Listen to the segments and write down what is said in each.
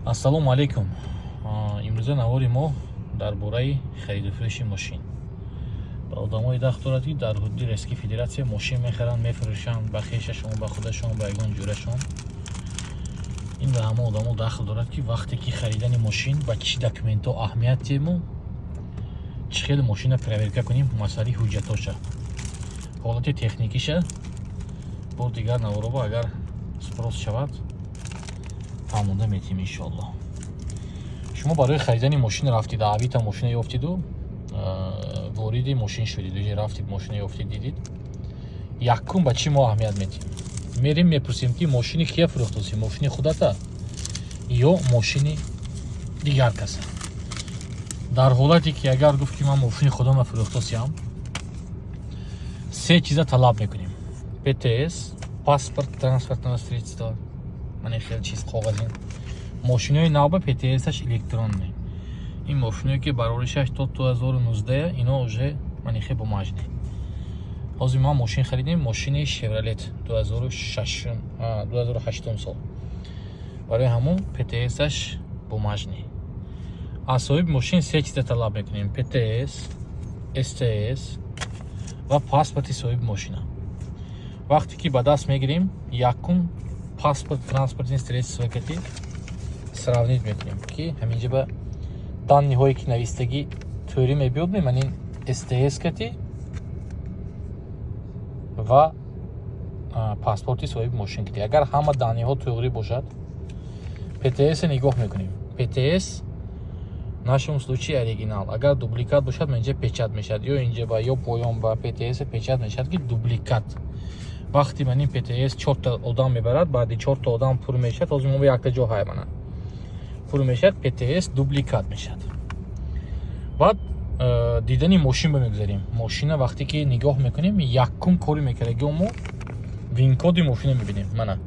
Ассалому алейкум. Имрӯза навори мо дар бораи хариду фурӯши мошин. Ба одамои дахт дорад ки дар ҳудуди Россияи Федератсия мошин мехаранд, мефурӯшанд ба хешашон, ба худашон, ба ягон ҷурашон. Ин ба ҳама одамо дахл дорад ки вақте ки харидани мошин ба чӣ документҳо аҳамият диҳему, чӣ хеле мошина проверка кунем масъалаи ҳуҷҷатоша, ҳолати техникиша. Бор дигар наворо агар спрос шавад тамода метим иншоалло. Шумо барои харидани мошин рафтид, авита мошина ёфтиду вориди мошин шудид, рафтид мошина ёфтид, дидид якум ба чӣ мо аҳамият метим? Мерим мепурсем ки мошини кия фурӯхтоси, мошини худата ё мошини дигар каса. Дар ҳолате ки агар гуфт ки ман мошини худама фурӯхтосиам, се чиза талаб мекунем: ПТС, паспорт транспортного средства, ман хеле чиз коғазин. Мошинои навба ПТС-аш электронный. Ин мошиное ки бароришаш то 2019 ино уже манихе бумажный. Ҳозир ман мошин харидем, мошини Chevrolet 2008 сол. Барои ҳамон ПТС-аш бумажный. Аз соҳиби мошин се чиза талаб мекунем: ПТС, СТС ва паспорти соҳиби мошина. Вақте ки ба даст мегирем, якум паспорт транспортни средства кати сравнит мекунем ки ҳаминҷа ба данниҳое ки навистагӣ тӯрӣ мебиёд меманин СТС кати ва паспорти соҳиби мошин кати. Агар ҳама данниҳо тӯғрӣ бошад, ПТС нигоҳ мекунем. ПТС в нашем случае оригинал. Агар дубликат бошад, инҷа печат мешад, ё инҷа ба ё поён ба ПТС печат мешад ки дубликат. Вақти манин ПТС 4 та одам мебарад, баъди 4 та одам пур мешад, ҳозир мо якта ҷо ҳаймана пур мешад, ПТС дубликат мешад. Баъд дидани мошин ба мегузарем. Мошина вақте ки нигоҳ мекунем, якум кори мекардаги мо вин коди мошина мебинем. Мана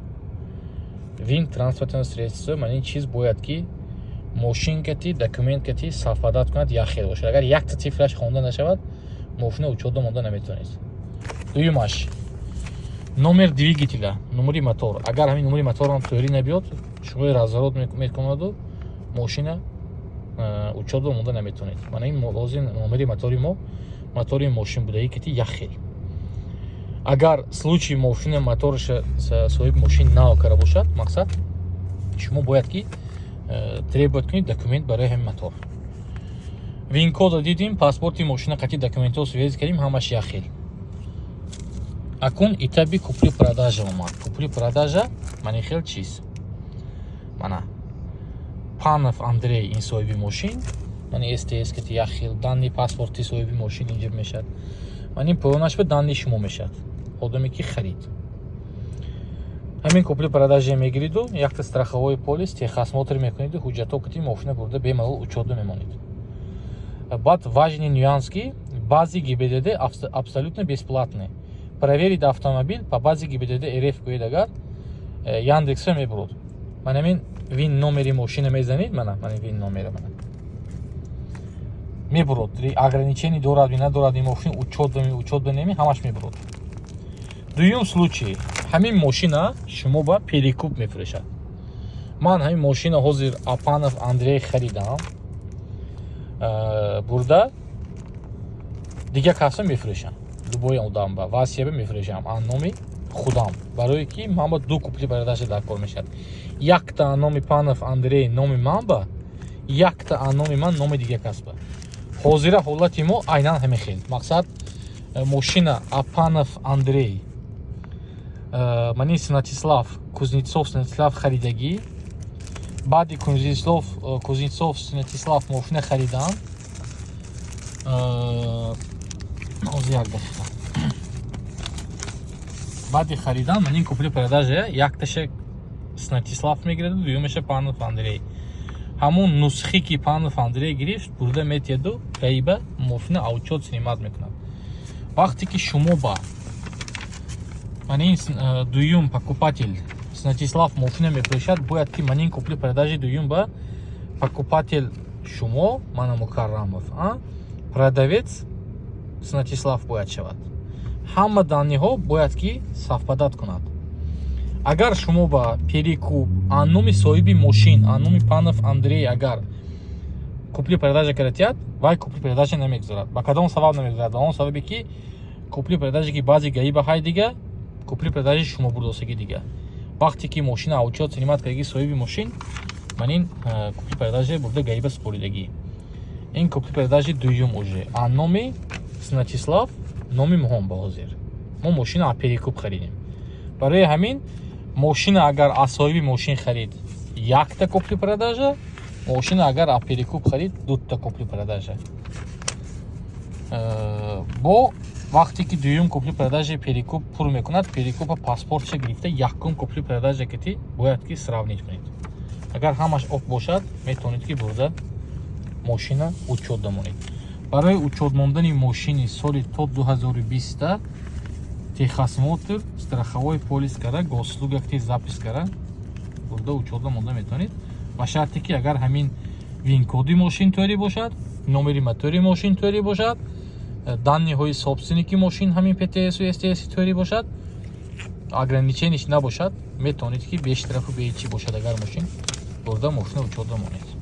вин транспортное средство, манин чиз бояд ки мошин кати документ кати сафадат кунад яхел бошад. Агар якта цифраш хонда нашавад, мошина учётда монда наметавонед. Дуюмаш номер двигателя, номери мотор. Агар ҳамин номери моторам тӯрӣ набиёд, шумои разворот мекунаду мошина учётда монда наметавонед. Мана ин ҳозир номери мотори мо мотори мошин будаи кати яхел. Агар случаи мошина мотораша соҳиби мошин наокара бошад, мақсад шумо бояд ки требует кунед документ барои ҳамин мотор. Вин кода дидим, паспорти мошина қати документҳо связи кардим, ҳамаш яхел. Акун этапи купли-продажа омад. Купли-продажа мани хел чиз. Мана Панов Андрей ин соҳиби мошин, мани СТС кати яхел, данни паспорти соҳиби мошин инҷа мешад. Мани поёнаш ба данни шумо мешад, одаме ки харид. Ҳамин купли-продажа мегириду, якта страховой полис, техосмотр мекуниду, ҳуҷҷатҳо кати мошина бурда бемалол учётда мемонед. Баъд важный нюанс ки бази ГИБДД абсолютно бесплатный. Проверить автомобиль по базе ГИБДД РФ гӯед агар Яндексра мебурад. Ман ҳамин вин номери мошина мезанед, мана вин номера мана мебурад. Ограничение дорад ва надорад ин мошин учёт бенеми, ҳамаш мебурад. Дуюм случай, ҳамин мошина шумо ба перекуп мефурӯшад. Ман ҳамин мошина ҳозир Апанов Андрей харидам, бурда дигар каса мефурӯшам. Любой одам ба васия мефурӯшам номи худам, барое ки ман ба ду купли-продажа дар кор мешад. Якта номи Панов Андрей номи ман ба, якта номи ман номи дигар кас ба. Ҳозира ҳолати мо айнан ҳамин хел. Мақсад мошина Апанов Андрей, мани Снатислав Кузнецов Снатислав харидагӣ, баъди Кузнецов Снатислав мошина харидам. Баъди харидан манин купли-продажа якташа Снатислав мегирад, дуюмаша Панов Андрей. Ҳамон нусхи ки Панов Андрей гирифт бурда метияду ғайба мошина аучёт снимат мекунад. Вақте ки шумо ба манин дуюм покупатель Снатислав мошина мефурӯшад, бояд ки манин купли-продажи дуюм ба покупатель шумо, мана Мукаррамов, продавец Снатислав бояд шавад. Ҳама данниҳо бояд ки савпадат кунад. агар шумо ба перекуп анноми соҳиби мошин, анноми Панов Андрей агар купли-продажа кардияд, вай купли-продажа намегузорад. Ба кадом сабаб намегузорад? Ба он сабабе ки купли-продажа ки баъзе гаи баҳай дига, купли-продажа шумо бурдосагӣ дига. Вақте ки мошина учёт синимат кардагӣ соҳиби мошин, манин купли-продажа бурда гаи ба супоридагӣ. Ин купли-продажа дуюм уже. Анноми Сначислав, номи Муҳон ба ҳозир. Мо мошина аз перекуп харидем. Барои ҳамин мошина агар аз соҳиби мошин харид, якта купли-продажа, мошина агар аз перекуп харид, дута купли-продажа. Бо вақте ки дуюм купли-продажа перекуп пур мекунад, перекупа паспортша гирифта якум купли-продажа ки ти бояд ки сравнит кунед. Агар ҳамаш ок бошад, метавонед ки бурда мошина учёт дамонед. Барои учёт мондани мошини соли то 2020 техосмотр, страховой полис кара, госуслуга ки запис кара, бурда учётда монда метавонед. Ба шарте ки агар ҳамин вин-коди мошин тоёрӣ бошад, номери мотори мошин тоёрӣ бошад, данниҳои собственники мошин ҳамин ПТС ва СТС тоёрӣ бошад, ограниченияш набошад, метавонед ки бештарафу беҳичӣ бошад агар мошин, бурда мошина учётда монед.